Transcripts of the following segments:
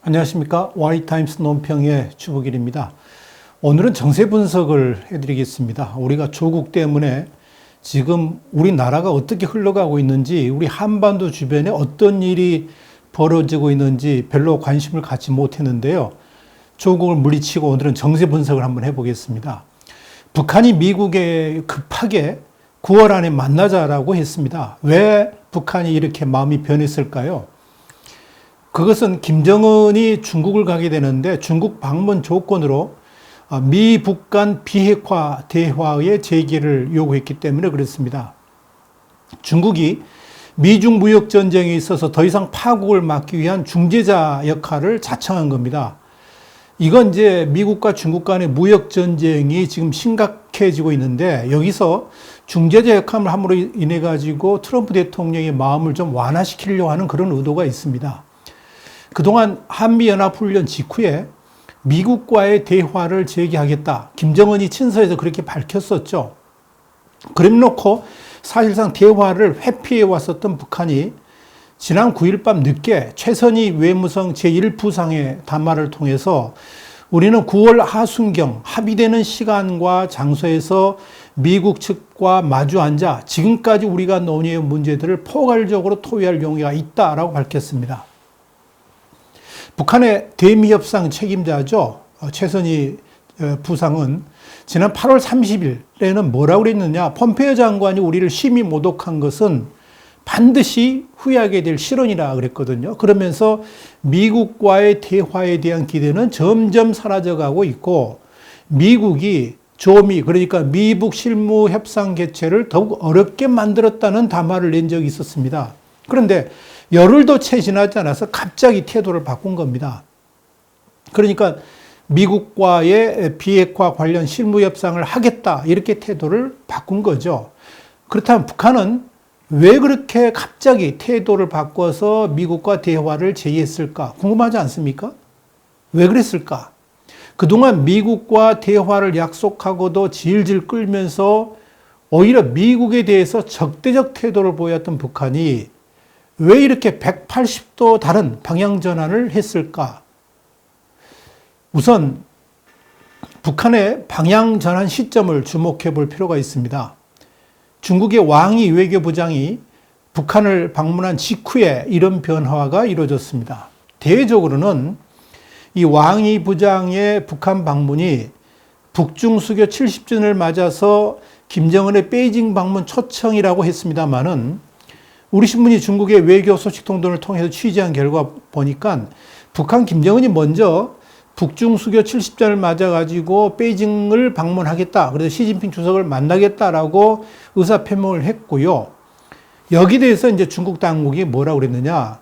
안녕하십니까. Y타임스 논평의 주북일입니다. 오늘은 정세 분석을 해드리겠습니다. 우리가 조국 때문에 지금 우리나라가 어떻게 흘러가고 있는지, 우리 한반도 주변에 어떤 일이 벌어지고 있는지 별로 관심을 갖지 못했는데요. 조국을 물리치고 오늘은 정세 분석을 한번 해보겠습니다. 북한이 미국에 급하게 9월 안에 만나자라고 했습니다. 왜 북한이 이렇게 마음이 변했을까요? 그것은 김정은이 중국을 가게 되는데 중국 방문 조건으로 미북 간 비핵화 대화의 재개를 요구했기 때문에 그렇습니다. 중국이 미중 무역 전쟁에 있어서 더 이상 파국을 막기 위한 중재자 역할을 자청한 겁니다. 이건 이제 미국과 중국 간의 무역 전쟁이 지금 심각해지고 있는데 여기서 중재자 역할을 함으로 인해 가지고 트럼프 대통령의 마음을 좀 완화시키려고 하는 그런 의도가 있습니다. 그동안 한미연합훈련 직후에 미국과의 대화를 재개하겠다. 김정은이 친서에서 그렇게 밝혔었죠. 그럼 놓고 사실상 대화를 회피해 왔었던 북한이 지난 9일 밤 늦게 최선희 외무성 제1부상의 담화를 통해서 우리는 9월 하순경 합의되는 시간과 장소에서 미국 측과 마주 앉아 지금까지 우리가 논의해온 문제들을 포괄적으로 토의할 용의가 있다라고 밝혔습니다. 북한의 대미협상 책임자죠. 최선희 부상은 지난 8월 30일에는 뭐라고 그랬느냐. 폼페이오 장관이 우리를 심히 모독한 것은 반드시 후회하게 될 실언이라 그랬거든요. 그러면서 미국과의 대화에 대한 기대는 점점 사라져가고 있고 미국이 조미, 그러니까 미북 실무 협상 개최를 더욱 어렵게 만들었다는 담화를 낸 적이 있었습니다. 그런데 열흘도 채 지나지 않아서 갑자기 태도를 바꾼 겁니다. 그러니까 미국과의 비핵화 관련 실무 협상을 하겠다 이렇게 태도를 바꾼 거죠. 그렇다면 북한은 왜 그렇게 갑자기 태도를 바꿔서 미국과 대화를 제의했을까? 궁금하지 않습니까? 왜 그랬을까? 그동안 미국과 대화를 약속하고도 질질 끌면서 오히려 미국에 대해서 적대적 태도를 보였던 북한이 왜 이렇게 180도 다른 방향 전환을 했을까? 우선 북한의 방향 전환 시점을 주목해 볼 필요가 있습니다. 중국의 왕이 외교부장이 북한을 방문한 직후에 이런 변화가 이루어졌습니다. 대외적으로는 이 왕이 부장의 북한 방문이 북중 수교 70주년을 맞아서 김정은의 베이징 방문 초청이라고 했습니다마는 우리 신문이 중국의 외교 소식 통도를 통해서 취재한 결과 보니까 북한 김정은이 먼저 북중 수교 70주년을 맞아가지고 베이징을 방문하겠다. 그래서 시진핑 주석을 만나겠다라고 의사표명을 했고요. 여기 대해서 이제 중국 당국이 뭐라고 그랬느냐.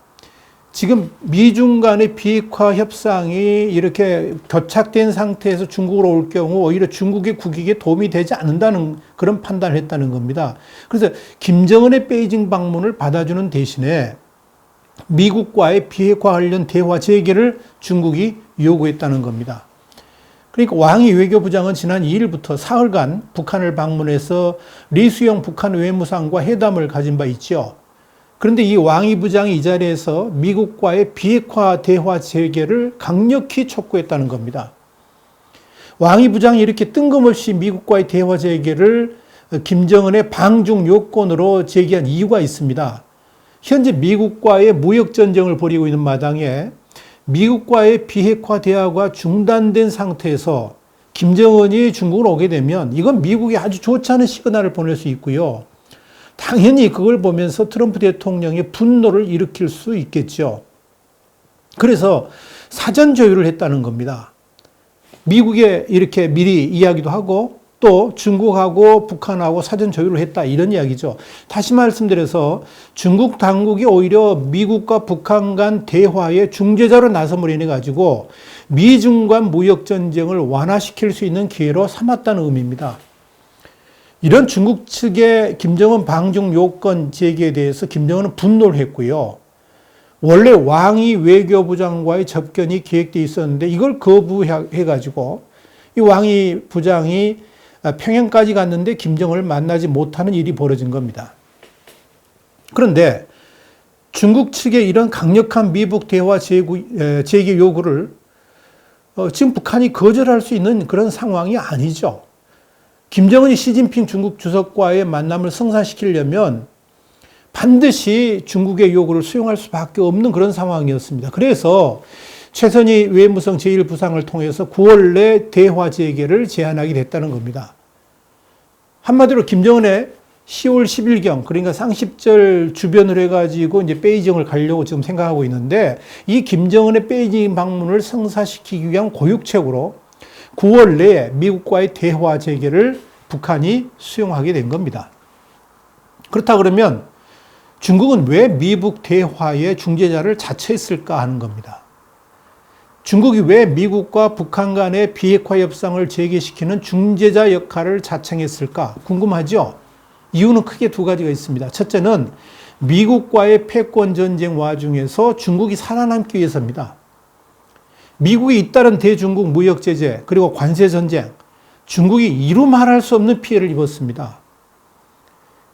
지금 미중 간의 비핵화 협상이 이렇게 교착된 상태에서 중국으로 올 경우 오히려 중국의 국익에 도움이 되지 않는다는 그런 판단을 했다는 겁니다. 그래서 김정은의 베이징 방문을 받아주는 대신에 미국과의 비핵화 관련 대화 재개를 중국이 요구했다는 겁니다. 그러니까 왕이 외교부장은 지난 2일부터 사흘간 북한을 방문해서 리수영 북한 외무상과 회담을 가진 바 있죠. 그런데 이 왕이 부장이 이 자리에서 미국과의 비핵화 대화 재개를 강력히 촉구했다는 겁니다. 왕이 부장이 이렇게 뜬금없이 미국과의 대화 재개를 김정은의 방중 요건으로 제기한 이유가 있습니다. 현재 미국과의 무역 전쟁을 벌이고 있는 마당에 미국과의 비핵화 대화가 중단된 상태에서 김정은이 중국으로 오게 되면 이건 미국이 아주 좋지 않은 시그널을 보낼 수 있고요. 당연히 그걸 보면서 트럼프 대통령의 분노를 일으킬 수 있겠죠. 그래서 사전 조율을 했다는 겁니다. 미국에 이렇게 미리 이야기도 하고 또 중국하고 북한하고 사전 조율을 했다 이런 이야기죠. 다시 말씀드려서 중국 당국이 오히려 미국과 북한 간 대화의 중재자로 나섬으로 인해 가지고 미중 간 무역 전쟁을 완화시킬 수 있는 기회로 삼았다는 의미입니다. 이런 중국 측의 김정은 방중 요건 제기에 대해서 김정은은 분노를 했고요. 원래 왕이 외교부장과의 접견이 계획되어 있었는데 이걸 거부해가지고 이 왕이 부장이 평양까지 갔는데 김정은을 만나지 못하는 일이 벌어진 겁니다. 그런데 중국 측의 이런 강력한 미북 대화 재개 요구를 지금 북한이 거절할 수 있는 그런 상황이 아니죠. 김정은이 시진핑 중국 주석과의 만남을 성사시키려면 반드시 중국의 요구를 수용할 수밖에 없는 그런 상황이었습니다. 그래서 최선희 외무성 제1부상을 통해서 9월 내 대화 재개를 제안하게 됐다는 겁니다. 한마디로 김정은의 10월 10일경, 그러니까 상십절 주변으로 해가지고 이제 베이징을 가려고 지금 생각하고 있는데, 이 김정은의 베이징 방문을 성사시키기 위한 고육책으로 9월 내에 미국과의 대화 재개를 북한이 수용하게 된 겁니다. 그렇다 그러면 중국은 왜 미북 대화의 중재자를 자처했을까 하는 겁니다. 중국이 왜 미국과 북한 간의 비핵화 협상을 재개시키는 중재자 역할을 자청했을까 궁금하죠? 이유는 크게 두 가지가 있습니다. 첫째는 미국과의 패권 전쟁 와중에서 중국이 살아남기 위해서입니다. 미국이 잇따른 대중국 무역 제재 그리고 관세 전쟁, 중국이 이루 말할 수 없는 피해를 입었습니다.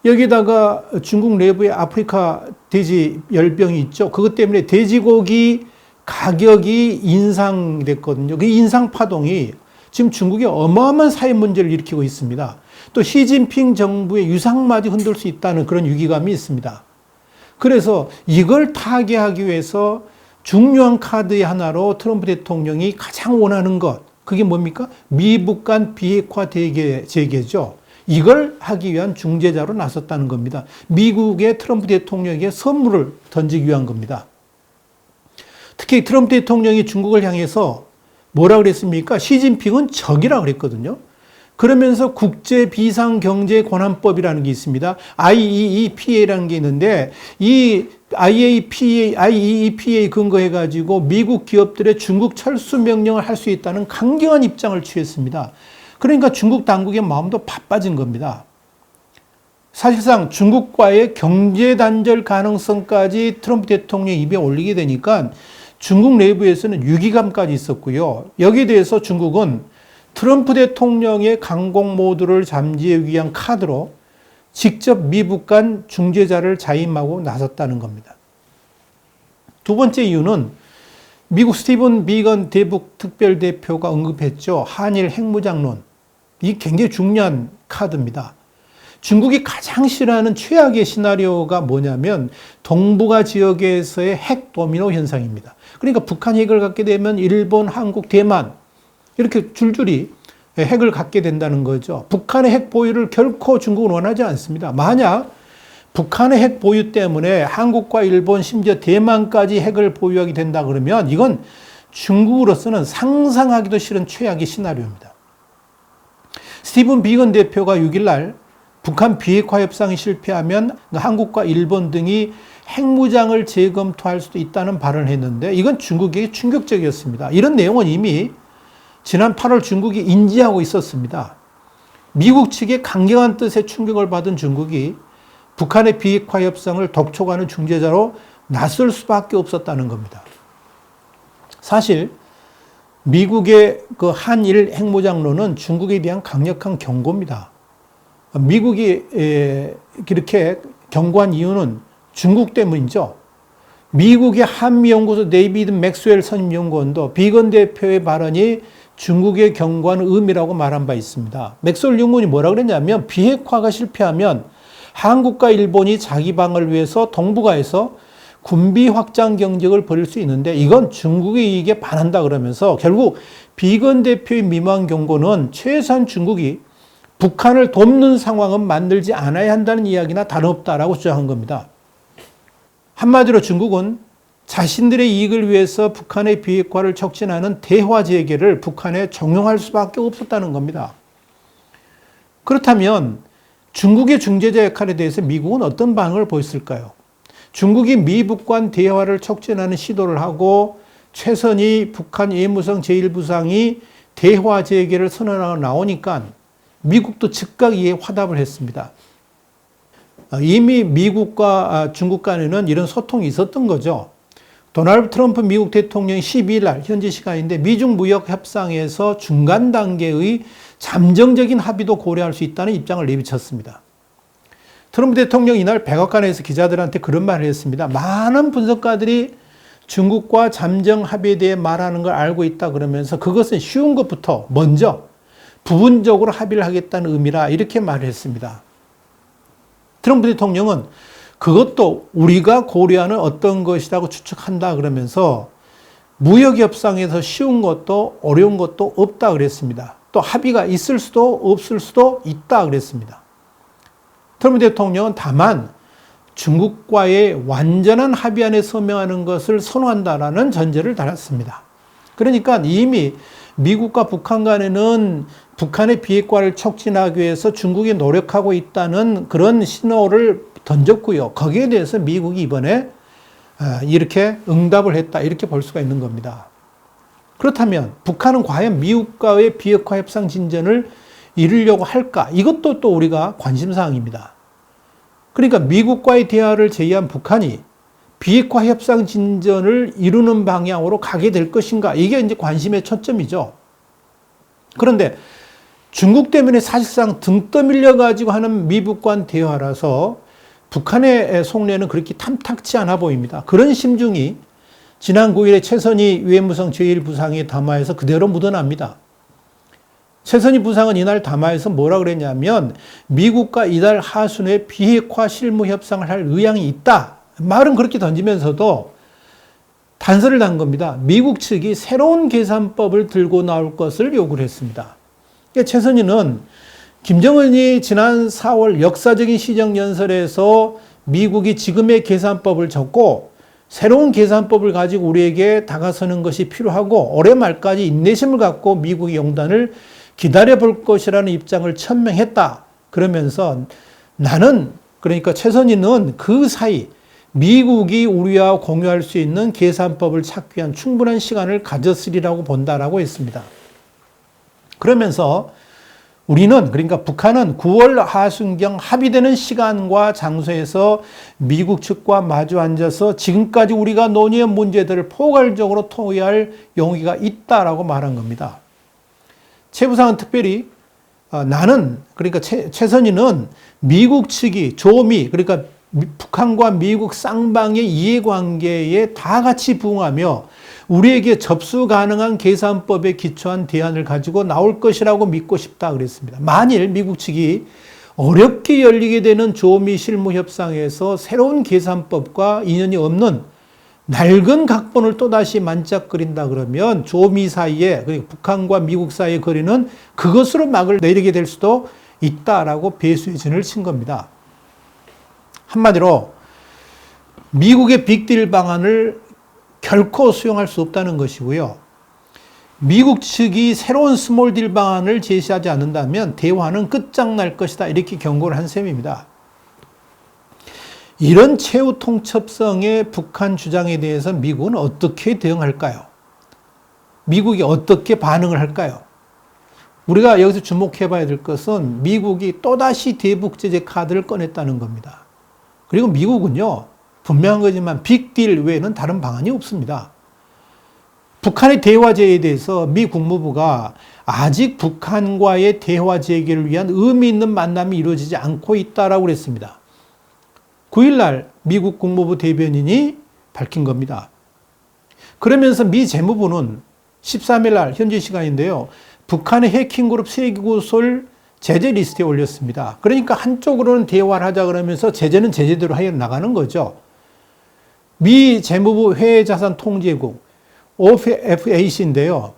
여기다가 중국 내부에 아프리카 돼지 열병이 있죠. 그것 때문에 돼지고기 가격이 인상됐거든요. 그 인상 파동이 지금 중국에 어마어마한 사회 문제를 일으키고 있습니다. 또 시진핑 정부의 유상마저 흔들 수 있다는 그런 위기감이 있습니다. 그래서 이걸 타개하기 위해서 중요한 카드의 하나로 트럼프 대통령이 가장 원하는 것, 그게 뭡니까? 미북 간 비핵화 재개죠. 이걸 하기 위한 중재자로 나섰다는 겁니다. 미국의 트럼프 대통령에게 선물을 던지기 위한 겁니다. 특히 트럼프 대통령이 중국을 향해서 뭐라 그랬습니까? 시진핑은 적이라 그랬거든요. 그러면서 국제비상경제권한법이라는 게 있습니다. IEEPA라는 게 있는데 이 IEEPA 근거해가지고 미국 기업들의 중국 철수 명령을 할 수 있다는 강경한 입장을 취했습니다. 그러니까 중국 당국의 마음도 바빠진 겁니다. 사실상 중국과의 경제 단절 가능성까지 트럼프 대통령이 입에 올리게 되니까 중국 내부에서는 위기감까지 있었고요. 여기에 대해서 중국은 트럼프 대통령의 강공 모드를 잠재우기 위한 카드로 직접 미북 간 중재자를 자임하고 나섰다는 겁니다. 두 번째 이유는 미국 스티븐 비건 대북 특별대표가 언급했죠. 한일 핵무장론. 이 굉장히 중요한 카드입니다. 중국이 가장 싫어하는 최악의 시나리오가 뭐냐면 동북아 지역에서의 핵 도미노 현상입니다. 그러니까 북한이 핵을 갖게 되면 일본, 한국, 대만 이렇게 줄줄이 핵을 갖게 된다는 거죠. 북한의 핵 보유를 결코 중국은 원하지 않습니다. 만약 북한의 핵 보유 때문에 한국과 일본, 심지어 대만까지 핵을 보유하게 된다 그러면 이건 중국으로서는 상상하기도 싫은 최악의 시나리오입니다. 스티븐 비건 대표가 6일 날 북한 비핵화 협상이 실패하면 한국과 일본 등이 핵무장을 재검토할 수도 있다는 발언을 했는데 이건 중국에게 충격적이었습니다. 이런 내용은 이미 지난 8월 중국이 인지하고 있었습니다. 미국 측의 강경한 뜻에 충격을 받은 중국이 북한의 비핵화 협상을 독촉하는 중재자로 나설 수밖에 없었다는 겁니다. 사실 미국의 그 한일 핵무장론은 중국에 대한 강력한 경고입니다. 미국이 이렇게 경고한 이유는 중국 때문이죠. 미국의 한미연구소 데이비드 맥스웰 선임연구원도 비건 대표의 발언이 중국의 경고하는 의미라고 말한 바 있습니다. 맥스웰 연구원이 뭐라 그랬냐면 비핵화가 실패하면 한국과 일본이 자기 방을 위해서 동북아에서 군비 확장 경쟁을 벌일 수 있는데 이건 중국의 이익에 반한다 그러면서 결국 비건 대표의 미망 경고는 최소한 중국이 북한을 돕는 상황은 만들지 않아야 한다는 이야기나 다름없다라고 주장한 겁니다. 한마디로 중국은 자신들의 이익을 위해서 북한의 비핵화를 촉진하는 대화 재개를 북한에 종용할 수밖에 없었다는 겁니다. 그렇다면 중국의 중재자 역할에 대해서 미국은 어떤 반응을 보였을까요? 중국이 미북 간 대화를 촉진하는 시도를 하고 최선희 북한 외무성 제1부상이 대화 재개를 선언하고 나오니까 미국도 즉각 이에 화답을 했습니다. 이미 미국과 중국 간에는 이런 소통이 있었던 거죠. 도널드 트럼프 미국 대통령이 12일 날 현지 시간인데 미중 무역 협상에서 중간 단계의 잠정적인 합의도 고려할 수 있다는 입장을 내비쳤습니다. 트럼프 대통령이 이날 백악관에서 기자들한테 그런 말을 했습니다. 많은 분석가들이 중국과 잠정 합의에 대해 말하는 걸 알고 있다 그러면서 그것은 쉬운 것부터 먼저 부분적으로 합의를 하겠다는 의미라 이렇게 말을 했습니다. 트럼프 대통령은 그것도 우리가 고려하는 어떤 것이라고 추측한다 그러면서 무역협상에서 쉬운 것도 어려운 것도 없다 그랬습니다. 또 합의가 있을 수도 없을 수도 있다 그랬습니다. 트럼프 대통령은 다만 중국과의 완전한 합의안에 서명하는 것을 선호한다라는 전제를 달았습니다. 그러니까 이미 미국과 북한 간에는 북한의 비핵화를 촉진하기 위해서 중국이 노력하고 있다는 그런 신호를 던졌고요. 거기에 대해서 미국이 이번에 이렇게 응답을 했다 이렇게 볼 수가 있는 겁니다. 그렇다면 북한은 과연 미국과의 비핵화 협상 진전을 이루려고 할까? 이것도 또 우리가 관심사항입니다. 그러니까 미국과의 대화를 제의한 북한이 비핵화 협상 진전을 이루는 방향으로 가게 될 것인가? 이게 이제 관심의 초점이죠. 그런데 중국 때문에 사실상 등 떠밀려 가지고 하는 미북간 대화라서 북한의 속내는 그렇게 탐탁치 않아 보입니다. 그런 심중이 지난 9일에 최선희 외무성 제1부상의 담화에서 그대로 묻어납니다. 최선희 부상은 이날 담화에서 뭐라 그랬냐면 미국과 이달 하순에 비핵화 실무 협상을 할 의향이 있다. 말은 그렇게 던지면서도 단서를 단 겁니다. 미국 측이 새로운 계산법을 들고 나올 것을 요구를 했습니다. 최선희는 김정은이 지난 4월 역사적인 시정연설에서 미국이 지금의 계산법을 적고 새로운 계산법을 가지고 우리에게 다가서는 것이 필요하고 올해 말까지 인내심을 갖고 미국의 용단을 기다려볼 것이라는 입장을 천명했다. 그러면서 나는 그러니까 최선희는 그 사이 미국이 우리와 공유할 수 있는 계산법을 찾기 위한 충분한 시간을 가졌으리라고 본다라고 했습니다. 그러면서 우리는 그러니까 북한은 9월 하순경 합의되는 시간과 장소에서 미국 측과 마주 앉아서 지금까지 우리가 논의한 문제들을 포괄적으로 토의할 용의가 있다라고 말한 겁니다. 최 부상은 특별히 나는 그러니까 최선희는 미국 측이 조미 그러니까 북한과 미국 쌍방의 이해관계에 다 같이 부응하며 우리에게 접수 가능한 계산법에 기초한 대안을 가지고 나올 것이라고 믿고 싶다 그랬습니다. 만일 미국 측이 어렵게 열리게 되는 조미 실무 협상에서 새로운 계산법과 인연이 없는 낡은 각본을 또다시 만짝거린다 그러면 조미 사이에 북한과 미국 사이의 거리는 그것으로 막을 내리게 될 수도 있다라고 배수의 진을 친 겁니다. 한마디로 미국의 빅딜 방안을 결코 수용할 수 없다는 것이고요. 미국 측이 새로운 스몰딜 방안을 제시하지 않는다면 대화는 끝장날 것이다 이렇게 경고를 한 셈입니다. 이런 최후 통첩성의 북한 주장에 대해서 미국은 어떻게 대응할까요? 미국이 어떻게 반응을 할까요? 우리가 여기서 주목해 봐야 될 것은 미국이 또다시 대북 제재 카드를 꺼냈다는 겁니다. 그리고 미국은요, 분명한 거지만 빅딜 외에는 다른 방안이 없습니다. 북한의 대화 제의에 대해서 미 국무부가 아직 북한과의 대화 재개를 위한 의미 있는 만남이 이루어지지 않고 있다라고 그랬습니다. 9일날 미국 국무부 대변인이 밝힌 겁니다. 그러면서 미 재무부는 13일날 현지 시간인데요. 북한의 해킹그룹 3곳을 제재 리스트에 올렸습니다. 그러니까 한쪽으로는 대화를 하자 그러면서 제재는 제재대로 하여 나가는 거죠. 미 재무부 해외자산통제국 OFAC인데요.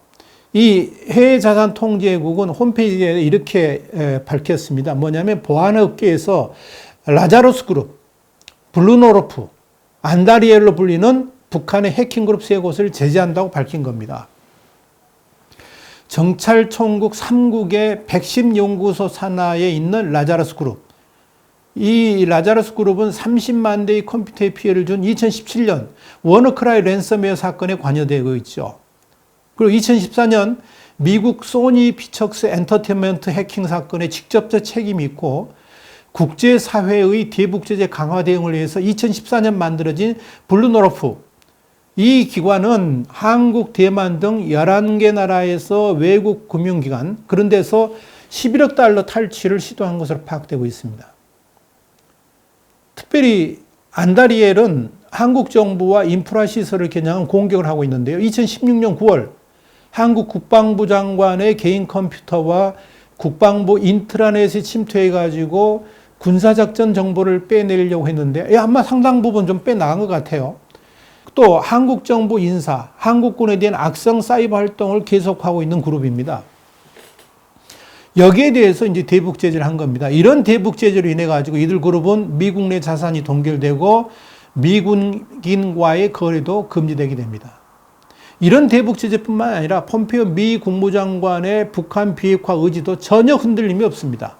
이 해외자산통제국은 홈페이지에 이렇게 밝혔습니다. 뭐냐면 보안업계에서 라자로스 그룹, 블루노르프, 안다리엘로 불리는 북한의 해킹그룹 3곳을 제재한다고 밝힌 겁니다. 정찰총국 3국의 백신 연구소 산하에 있는 라자로스 그룹. 이 라자로스 그룹은 30만 대의 컴퓨터에 피해를 준 2017년 워너크라이 랜섬웨어 사건에 관여되고 있죠. 그리고 2014년 미국 소니 피처스 엔터테인먼트 해킹 사건에 직접적 책임이 있고 국제사회의 대북제재 강화 대응을 위해서 2014년 만들어진 블루노르프. 이 기관은 한국, 대만 등 11개 나라에서 외국 금융기관, 그런 데서 11억 달러 탈취를 시도한 것으로 파악되고 있습니다. 특별히 안다리엘은 한국 정부와 인프라 시설을 겨냥한 공격을 하고 있는데요. 2016년 9월 한국 국방부 장관의 개인 컴퓨터와 국방부 인트라넷에 침투해가지고 군사작전 정보를 빼내려고 했는데 아마 상당 부분 좀 빼나간 것 같아요. 또 한국 정부 인사, 한국군에 대한 악성 사이버 활동을 계속하고 있는 그룹입니다. 여기에 대해서 이제 대북 제재를 한 겁니다. 이런 대북 제재로 인해 가지고 이들 그룹은 미국 내 자산이 동결되고 미군과의 거래도 금지되게 됩니다. 이런 대북 제재뿐만 아니라 폼페이오 미 국무장관의 북한 비핵화 의지도 전혀 흔들림이 없습니다.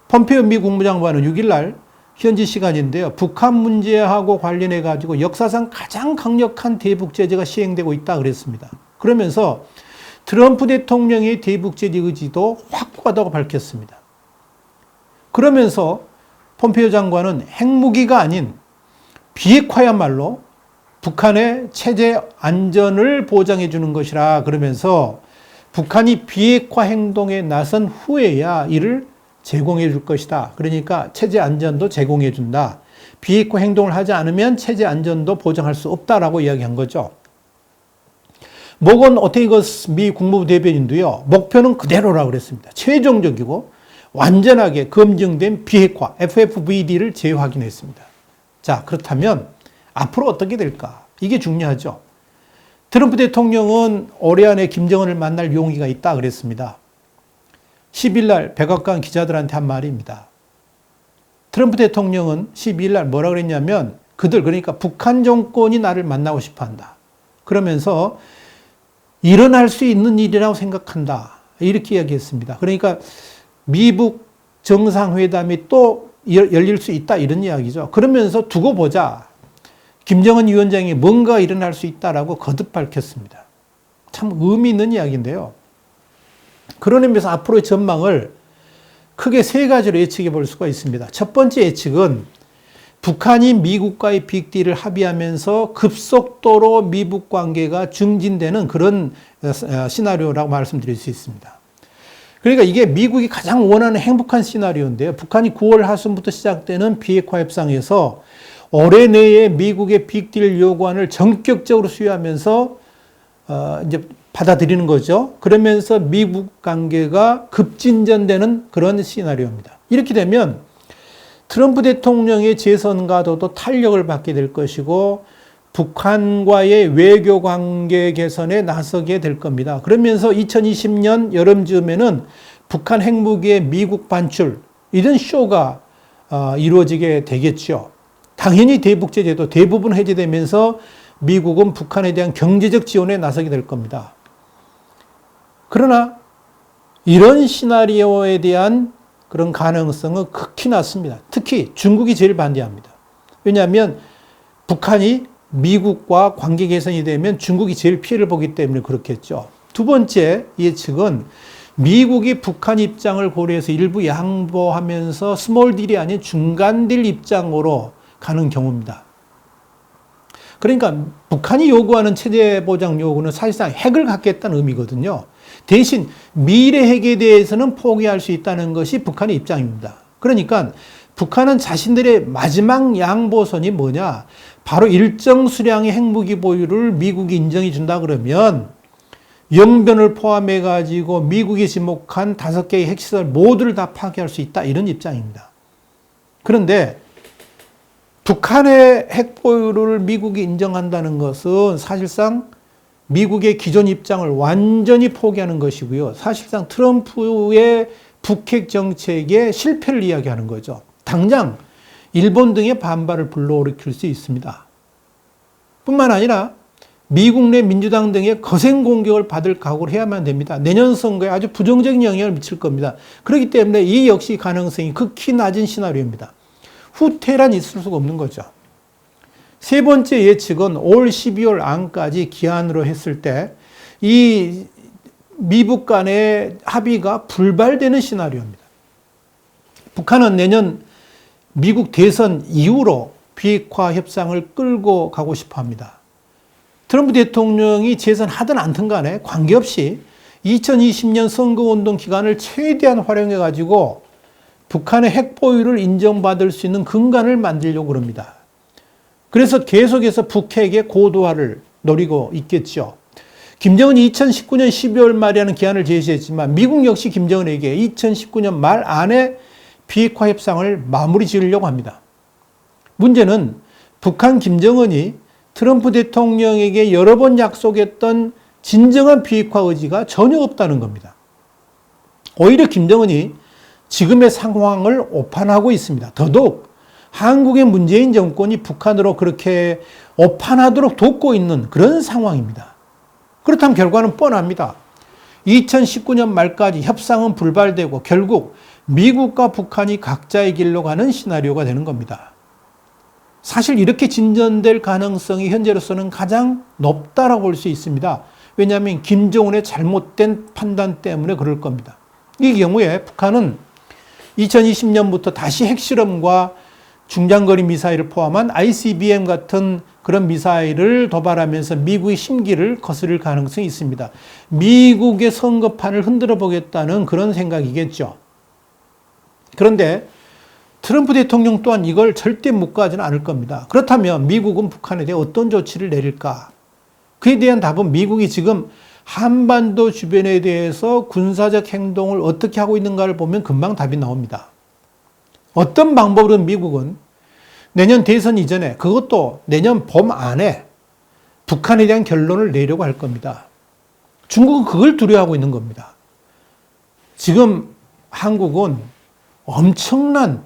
폼페이오 미 국무장관은 6일 날 현지 시간인데요. 북한 문제하고 관련해 가지고 역사상 가장 강력한 대북 제재가 시행되고 있다 그랬습니다. 그러면서 트럼프 대통령의 대북 제재 의지도 확고하다고 밝혔습니다. 그러면서 폼페이오 장관은 핵무기가 아닌 비핵화야말로 북한의 체제 안전을 보장해 주는 것이라 그러면서 북한이 비핵화 행동에 나선 후에야 이를 제공해 줄 것이다. 그러니까 체제 안전도 제공해 준다. 비핵화 행동을 하지 않으면 체제 안전도 보장할 수 없다라고 이야기한 거죠. 모건 오테이거스 미 국무부 대변인도요. 목표는 그대로라고 그랬습니다. 최종적이고 완전하게 검증된 비핵화 FFVD를 재확인했습니다. 자, 그렇다면 앞으로 어떻게 될까? 이게 중요하죠. 트럼프 대통령은 올해 안에 김정은을 만날 용의가 있다 그랬습니다. 10일 날 백악관 기자들한테 한 말입니다. 트럼프 대통령은 12일 날 뭐라 그랬냐면 그러니까 북한 정권이 나를 만나고 싶어 한다. 그러면서 일어날 수 있는 일이라고 생각한다. 이렇게 이야기했습니다. 그러니까 미북 정상회담이 또 열릴 수 있다 이런 이야기죠. 그러면서 두고 보자. 김정은 위원장이 뭔가 일어날 수 있다라고 거듭 밝혔습니다. 참 의미 있는 이야기인데요. 그런 의미에서 앞으로의 전망을 크게 세 가지로 예측해 볼 수가 있습니다. 첫 번째 예측은 북한이 미국과의 빅딜을 합의하면서 급속도로 미북 관계가 증진되는 그런 시나리오라고 말씀드릴 수 있습니다. 그러니까 이게 미국이 가장 원하는 행복한 시나리오인데요. 북한이 9월 하순부터 시작되는 비핵화 협상에서 올해 내에 미국의 빅딜 요구안을 전격적으로 수용하면서 이제 받아들이는 거죠. 그러면서 미국 관계가 급진전되는 그런 시나리오입니다. 이렇게 되면 트럼프 대통령의 재선 가도도 탄력을 받게 될 것이고 북한과의 외교 관계 개선에 나서게 될 겁니다. 그러면서 2020년 여름쯤에는 북한 핵무기의 미국 반출 이런 쇼가 이루어지게 되겠죠. 당연히 대북 제재도 대부분 해제되면서 미국은 북한에 대한 경제적 지원에 나서게 될 겁니다. 그러나 이런 시나리오에 대한 그런 가능성은 극히 낮습니다. 특히 중국이 제일 반대합니다. 왜냐하면 북한이 미국과 관계 개선이 되면 중국이 제일 피해를 보기 때문에 그렇겠죠. 두 번째 예측은 미국이 북한 입장을 고려해서 일부 양보하면서 스몰 딜이 아닌 중간 딜 입장으로 가는 경우입니다. 그러니까 북한이 요구하는 체제 보장 요구는 사실상 핵을 갖겠다는 의미거든요. 대신 미래 핵에 대해서는 포기할 수 있다는 것이 북한의 입장입니다. 그러니까 북한은 자신들의 마지막 양보선이 뭐냐? 바로 일정 수량의 핵무기 보유를 미국이 인정해 준다 그러면 영변을 포함해 가지고 미국이 지목한 5개의 핵시설 모두를 다 파괴할 수 있다 이런 입장입니다. 그런데 북한의 핵 보유를 미국이 인정한다는 것은 사실상 미국의 기존 입장을 완전히 포기하는 것이고요. 사실상 트럼프의 북핵 정책의 실패를 이야기하는 거죠. 당장 일본 등의 반발을 불러일으킬 수 있습니다. 뿐만 아니라 미국 내 민주당 등의 거센 공격을 받을 각오를 해야만 됩니다. 내년 선거에 아주 부정적인 영향을 미칠 겁니다. 그렇기 때문에 이 역시 가능성이 극히 낮은 시나리오입니다. 후퇴란 있을 수가 없는 거죠. 세 번째 예측은 올 12월 안까지 기한으로 했을 때 이 미북 간의 합의가 불발되는 시나리오입니다. 북한은 내년 미국 대선 이후로 비핵화 협상을 끌고 가고 싶어 합니다. 트럼프 대통령이 재선하든 않든 간에 관계없이 2020년 선거운동 기간을 최대한 활용해 가지고 북한의 핵 보유를 인정받을 수 있는 근간을 만들려고 그럽니다. 그래서 계속해서 북핵의 고도화를 노리고 있겠죠. 김정은이 2019년 12월 말이라는 기한을 제시했지만 미국 역시 김정은에게 2019년 말 안에 비핵화 협상을 마무리 지으려고 합니다. 문제는 북한 김정은이 트럼프 대통령에게 여러 번 약속했던 진정한 비핵화 의지가 전혀 없다는 겁니다. 오히려 김정은이 지금의 상황을 오판하고 있습니다. 더더욱 한국의 문재인 정권이 북한으로 그렇게 오판하도록 돕고 있는 그런 상황입니다. 그렇다면 결과는 뻔합니다. 2019년 말까지 협상은 불발되고 결국 미국과 북한이 각자의 길로 가는 시나리오가 되는 겁니다. 사실 이렇게 진전될 가능성이 현재로서는 가장 높다라고 볼 수 있습니다. 왜냐하면 김정은의 잘못된 판단 때문에 그럴 겁니다. 이 경우에 북한은 2020년부터 다시 핵실험과 중장거리 미사일을 포함한 ICBM 같은 그런 미사일을 도발하면서 미국의 심기를 거스릴 가능성이 있습니다. 미국의 선거판을 흔들어 보겠다는 그런 생각이겠죠. 그런데 트럼프 대통령 또한 이걸 절대 묵과하지는 않을 겁니다. 그렇다면 미국은 북한에 대해 어떤 조치를 내릴까? 그에 대한 답은 미국이 지금 한반도 주변에 대해서 군사적 행동을 어떻게 하고 있는가를 보면 금방 답이 나옵니다. 어떤 방법으로든 미국은 내년 대선 이전에, 그것도 내년 봄 안에 북한에 대한 결론을 내려고 할 겁니다. 중국은 그걸 두려워하고 있는 겁니다. 지금 한국은 엄청난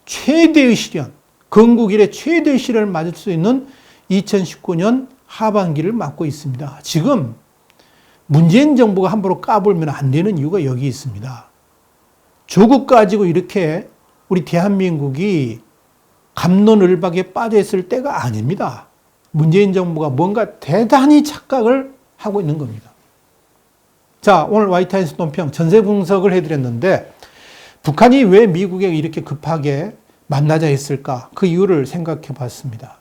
최대의 시련, 건국 이래 최대의 시련을 맞을 수 있는 2019년 하반기를 맞고 있습니다. 지금 문재인 정부가 함부로 까불면 안 되는 이유가 여기 있습니다. 조국 가지고 이렇게 우리 대한민국이 갑론을박에 빠져 있을 때가 아닙니다. 문재인 정부가 뭔가 대단히 착각을 하고 있는 겁니다. 자, 오늘 화이트하우스 논평 전세 분석을 해드렸는데 북한이 왜 미국에 이렇게 급하게 만나자 했을까? 그 이유를 생각해 봤습니다.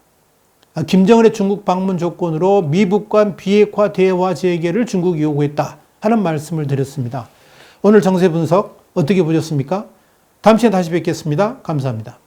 김정은의 중국 방문 조건으로 미북간 비핵화 대화 재개를 중국이 요구했다 하는 말씀을 드렸습니다. 오늘 정세 분석 어떻게 보셨습니까? 다음 시간에 다시 뵙겠습니다. 감사합니다.